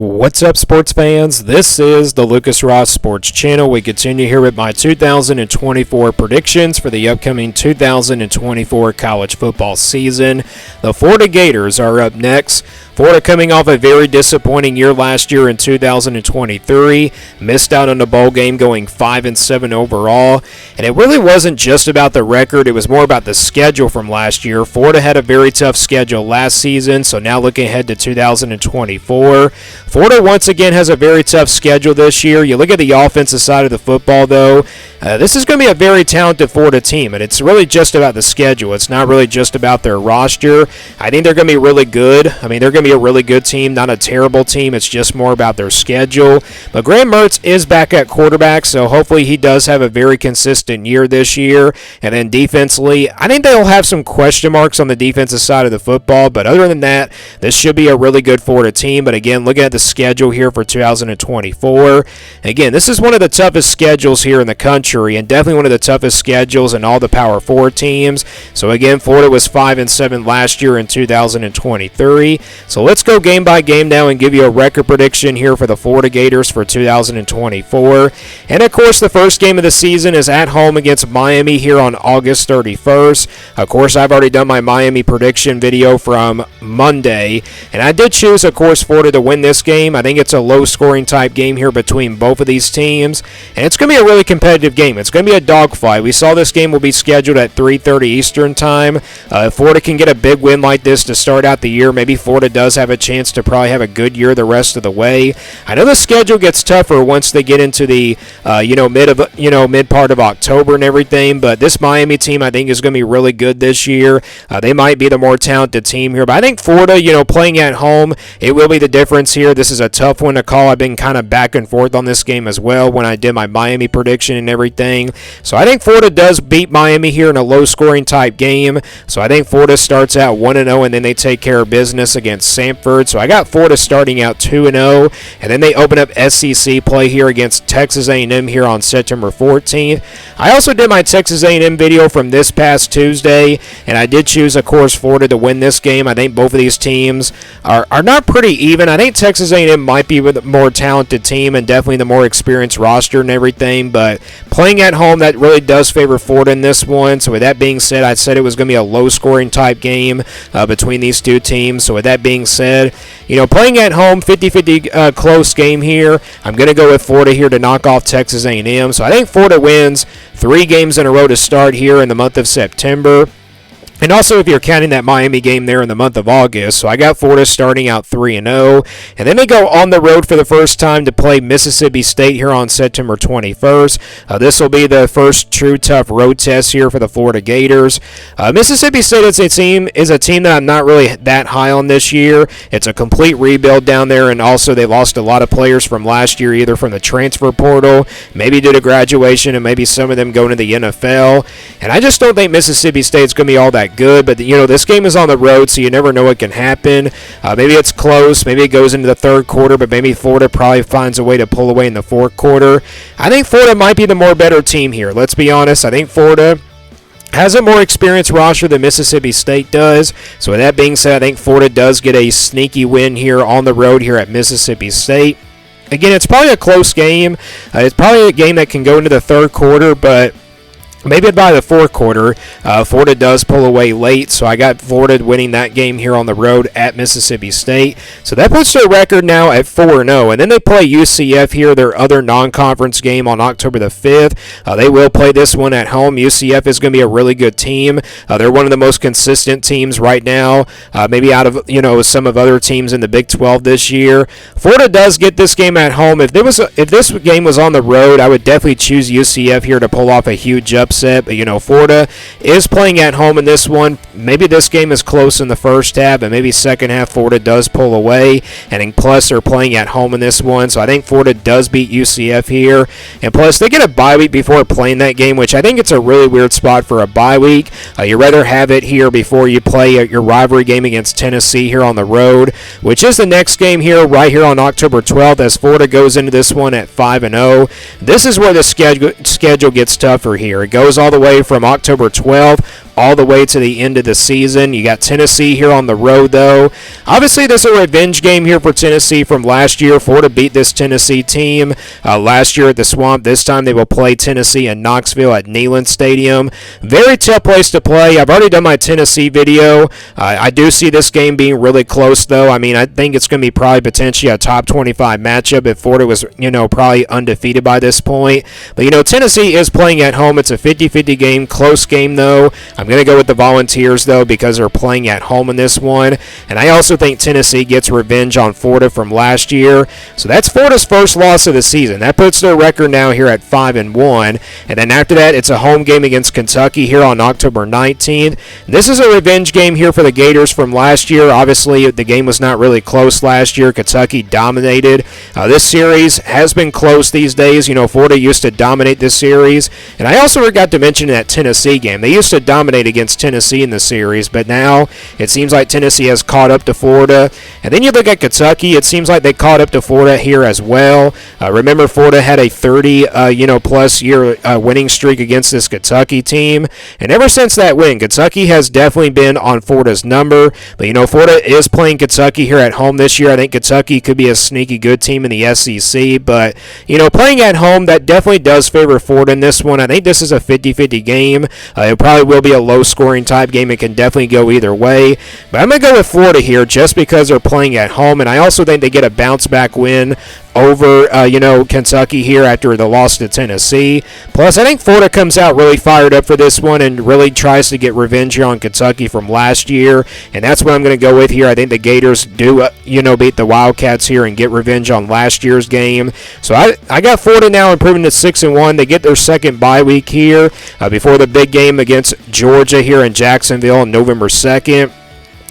What's up, sports fans? This is the Lucas Ross Sports Channel. We continue here with my 2024 predictions for the upcoming 2024 college football season. The Florida Gators are up next. Florida coming off a very disappointing year last year in 2023. Missed out on the bowl game, going 5-7 overall. And it really wasn't just about the record. It was more about the schedule from last year. Florida had a very tough schedule last season, so now looking ahead to 2024. Florida once again has a very tough schedule this year. You look at the offensive side of the football, though. This is going to be a very talented Florida team, and it's really just about the schedule. It's not really just about their roster. I think they're going to be really good. I mean, they're going to be a really good team, not a terrible team. It's just more about their schedule. But Graham Mertz is back at quarterback, so hopefully he does have a very consistent year this year. And then defensively, I think they'll have some question marks on the defensive side of the football, but other than that, this should be a really good Florida team. But again, looking at the schedule here for 2024, again, this is one of the toughest schedules here in the country, and definitely one of the toughest schedules in all the Power 4 teams. So again, Florida was 5-7 last year in 2023. So let's go game by game now and give you a record prediction here for the Florida Gators for 2024. And of course, the first game of the season is at home against Miami here on August 31st. Of course, I've already done my Miami prediction video from Monday, and I did choose, of course, Florida to win this game. I think it's a low-scoring type game here between both of these teams, and it's going to be a really competitive game. It's going to be a dogfight. We saw this game will be scheduled at 3:30 Eastern time. If Florida can get a big win like this to start out the year, maybe Florida does have a chance to probably have a good year the rest of the way. I know the schedule gets tougher once they get into the mid part of October and everything, but this Miami team I think is going to be really good this year. They might be the more talented team here, but I think Florida, playing at home, it will be the difference here. This is a tough one to call. I've been kind of back and forth on this game as well when I did my Miami prediction and everything. So I think Florida does beat Miami here in a low-scoring type game. So I think Florida starts out 1-0, and then they take care of business against Samford. So I got Florida starting out 2-0, and then they open up SEC play here against Texas A&M here on September 14th. I also did my Texas A&M video from this past Tuesday, and I did choose, of course, Florida to win this game. I think both of these teams are not pretty even. I think Texas A&M might be the more talented team and definitely the more experienced roster and everything, but playing at home, that really does favor Florida in this one. So with that being said, I said it was going to be a low-scoring type game between these two teams. So with that being said, playing at home, 50-50 close game here. I'm going to go with Florida here to knock off Texas A&M. So I think Florida wins 3 games in a row to start here in the month of September. And also, if you're counting that Miami game there in the month of August, so I got Florida starting out 3-0. And then they go on the road for the first time to play Mississippi State here on September 21st. This will be the first true tough road test here for the Florida Gators. Mississippi State is a team that I'm not really that high on this year. It's a complete rebuild down there, and also they lost a lot of players from last year, either from the transfer portal, maybe due to graduation, and maybe some of them going to the NFL. And I just don't think Mississippi State's going to be all that good, but this game is on the road, so you never know what can happen. Maybe it's close, maybe it goes into the third quarter, but maybe Florida probably finds a way to pull away in the fourth quarter. I think Florida might be the more better team here. Let's be honest. I think Florida has a more experienced roster than Mississippi State does. So with that being said, I think Florida does get a sneaky win here on the road here at Mississippi State. Again, it's probably a close game. It's probably a game that can go into the third quarter, but maybe by the fourth quarter, Florida does pull away late, so I got Florida winning that game here on the road at Mississippi State. So that puts their record now at 4-0, and then they play UCF here, their other non-conference game on October the 5th. They will play this one at home. UCF is going to be a really good team. They're one of the most consistent teams right now, maybe out of some of other teams in the Big 12 this year. Florida does get this game at home. If this game was on the road, I would definitely choose UCF here to pull off a huge upset. But Florida is playing at home in this one. Maybe this game is close in the first half, but maybe second half Florida does pull away, and plus they're playing at home in this one, so I think Florida does beat UCF here. And plus they get a bye week before playing that game, which I think it's a really weird spot for a bye week. You'd rather have it here before you play your rivalry game against Tennessee here on the road, which is the next game here right here on October 12th, as Florida goes into this one at 5-0. This is where the schedule gets tougher here. It goes all the way from October 12th all the way to the end of the season. You got Tennessee here on the road, though. Obviously, this is a revenge game here for Tennessee from last year. Florida beat this Tennessee team last year at the Swamp. This time they will play Tennessee in Knoxville at Neyland Stadium. Very tough place to play. I've already done my Tennessee video. I do see this game being really close, though. I mean, I think it's going to be probably potentially a top 25 matchup if Florida was, probably undefeated by this point. But, Tennessee is playing at home. It's a 50-50 game, close game, though. I'm going to go with the Volunteers, though, because they're playing at home in this one. And I also think Tennessee gets revenge on Florida from last year. So that's Florida's first loss of the season. That puts their record now here at 5-1. And then after that, it's a home game against Kentucky here on October 19th. This is a revenge game here for the Gators from last year. Obviously, the game was not really close last year. Kentucky dominated. This series has been close these days. Florida used to dominate this series. And I also forgot to mention that Tennessee game. They used to dominate against Tennessee in the series, but now it seems like Tennessee has caught up to Florida. And then you look at Kentucky. It seems like they caught up to Florida here as well. Remember, Florida had a 30-plus year winning streak against this Kentucky team. And ever since that win, Kentucky has definitely been on Florida's number. But, Florida is playing Kentucky here at home this year. I think Kentucky could be a sneaky good team in the SEC. But, playing at home, that definitely does favor Florida in this one. I think this is a 50-50 game. It probably will be a low-scoring type game. It can definitely go either way. But I'm going to go with Florida here just because they're playing at home. And I also think they get a bounce-back win over, Kentucky here after the loss to Tennessee. Plus, I think Florida comes out really fired up for this one and really tries to get revenge here on Kentucky from last year. And that's what I'm going to go with here. I think the Gators do, beat the Wildcats here and get revenge on last year's game. So I got Florida now improving to 6-1. They get their second bye week here before the big game against Georgia here in Jacksonville on November 2nd.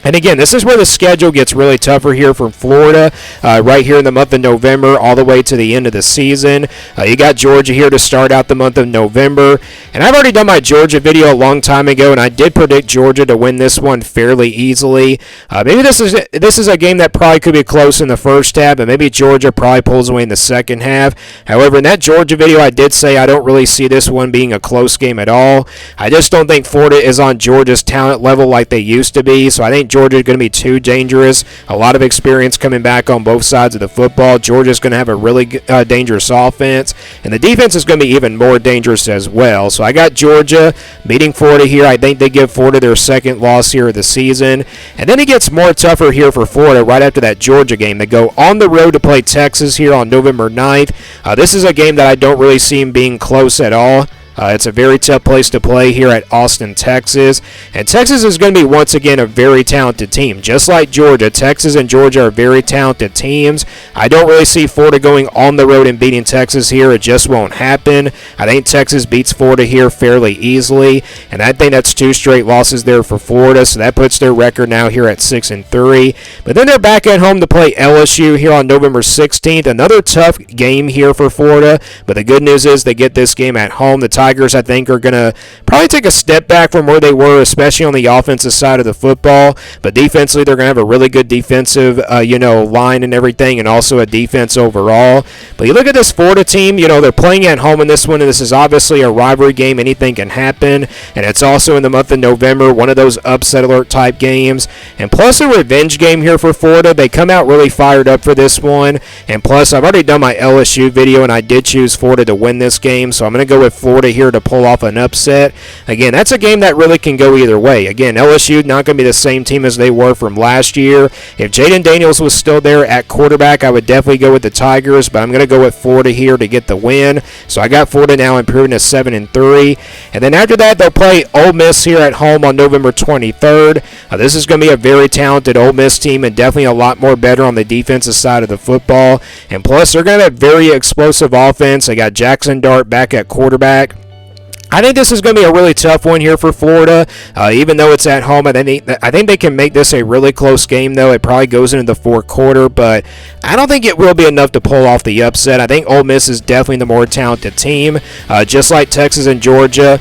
And again, this is where the schedule gets really tougher here from Florida, right here in the month of November, all the way to the end of the season. You got Georgia here to start out the month of November. And I've already done my Georgia video a long time ago, and I did predict Georgia to win this one fairly easily. Maybe this is a game that probably could be close in the first half, but maybe Georgia probably pulls away in the second half. However, in that Georgia video, I did say I don't really see this one being a close game at all. I just don't think Florida is on Georgia's talent level like they used to be, so I think Georgia is going to be too dangerous. A lot of experience coming back on both sides of the football. Georgia's going to have a really dangerous offense, and the defense is going to be even more dangerous as well. So I got Georgia beating Florida here. I think they give Florida their second loss here of the season. And then it gets more tougher here for Florida right after that Georgia game. They go on the road to play Texas here on November 9th. This is a game that I don't really see them being close at all. It's a very tough place to play here at Austin, Texas. And Texas is going to be, once again, a very talented team. Just like Georgia, Texas and Georgia are very talented teams. I don't really see Florida going on the road and beating Texas here. It just won't happen. I think Texas beats Florida here fairly easily. And I think that's 2 straight losses there for Florida. So that puts their record now here at 6-3. But then they're back at home to play LSU here on November 16th. Another tough game here for Florida. But the good news is they get this game at home. The Tigers, I think, are going to probably take a step back from where they were, especially on the offensive side of the football. But defensively, they're going to have a really good defensive, line and everything, and also a defense overall. But you look at this Florida team, they're playing at home in this one, and this is obviously a rivalry game. Anything can happen, and it's also in the month of November, one of those upset alert type games. And plus a revenge game here for Florida. They come out really fired up for this one. And plus, I've already done my LSU video, and I did choose Florida to win this game, so I'm going to go with Florida here to pull off an upset. Again, that's a game that really can go either way. Again, LSU not going to be the same team as they were from last year. If Jaden Daniels was still there at quarterback, I would definitely go with the Tigers, but I'm going to go with Florida here to get the win. So I got Florida now improving to 7-3. And then after that, they'll play Ole Miss here at home on November 23rd. This is going to be a very talented Ole Miss team and definitely a lot more better on the defensive side of the football. And plus, they're going to have very explosive offense. They got Jackson Dart back at quarterback. I think this is going to be a really tough one here for Florida, even though it's at home. I think they can make this a really close game, though. It probably goes into the fourth quarter, but I don't think it will be enough to pull off the upset. I think Ole Miss is definitely the more talented team, just like Texas and Georgia.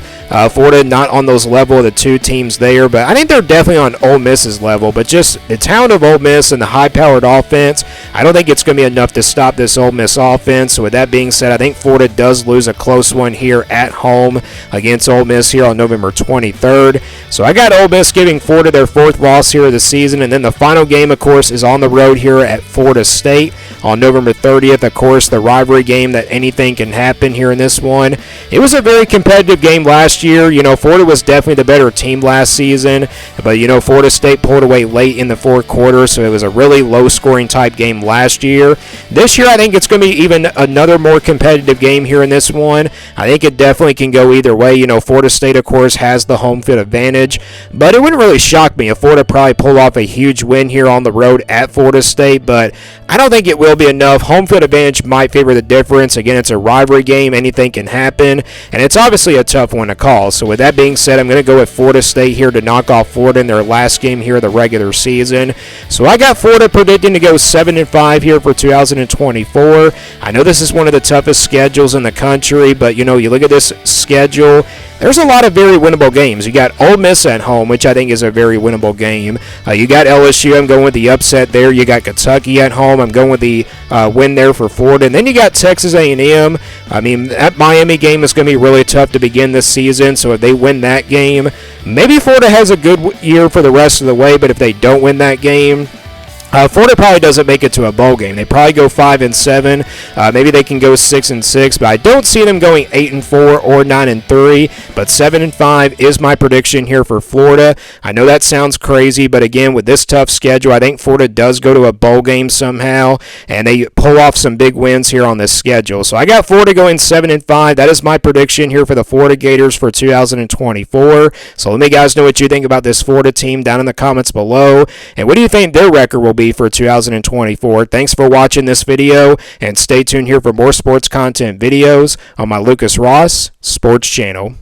Florida not on those level of the two teams there, but I think they're definitely on Ole Miss's level. But just the talent of Ole Miss and the high-powered offense, I don't think it's going to be enough to stop this Ole Miss offense. So with that being said, I think Florida does lose a close one here at home against Ole Miss here on November 23rd. So I got Ole Miss giving Florida their 4th loss here of the season, and then the final game, of course, is on the road here at Florida State on November 30th. Of course, the rivalry game that anything can happen here in this one. It was a very competitive game last year. Florida was definitely the better team last season, but Florida State pulled away late in the 4th quarter, so it was a really low-scoring type game last year. This year, I think it's going to be even another more competitive game here in this one. I think it definitely can go either way. Florida State, of course, has the home field advantage, but it wouldn't really shock me if Florida probably pull off a huge win here on the road at Florida State, but I don't think it will be enough. Home field advantage might favor the difference. Again, it's a rivalry game. Anything can happen, and it's obviously a tough one to call. So with that being said, I'm going to go with Florida State here to knock off Florida in their last game here of the regular season. So I got Florida predicting to go 7-5 here for 2024. I know this is one of the toughest schedules in the country, but you look at this schedule, there's a lot of very winnable games. You got Ole Miss at home, which I think is a very winnable game. You got LSU. I'm going with the upset there. You got Kentucky at home. I'm going with the win there for Florida. And then you got Texas A&M. I mean, that Miami game is going to be really tough to begin this season. So if they win that game, maybe Florida has a good year for the rest of the way. But if they don't win that game, Florida probably doesn't make it to a bowl game. They probably go 5-7. Maybe they can go 6-6, but I don't see them going 8-4 or 9-3. But 7-5 is my prediction here for Florida. I know that sounds crazy, but again, with this tough schedule, I think Florida does go to a bowl game somehow, and they pull off some big wins here on this schedule. So I got Florida going 7-5. That is my prediction here for the Florida Gators for 2024. So let me guys know what you think about this Florida team down in the comments below, and what do you think their record will be for 2024. Thanks for watching this video, and stay tuned here for more sports content videos on my Lucas Ross Sports channel.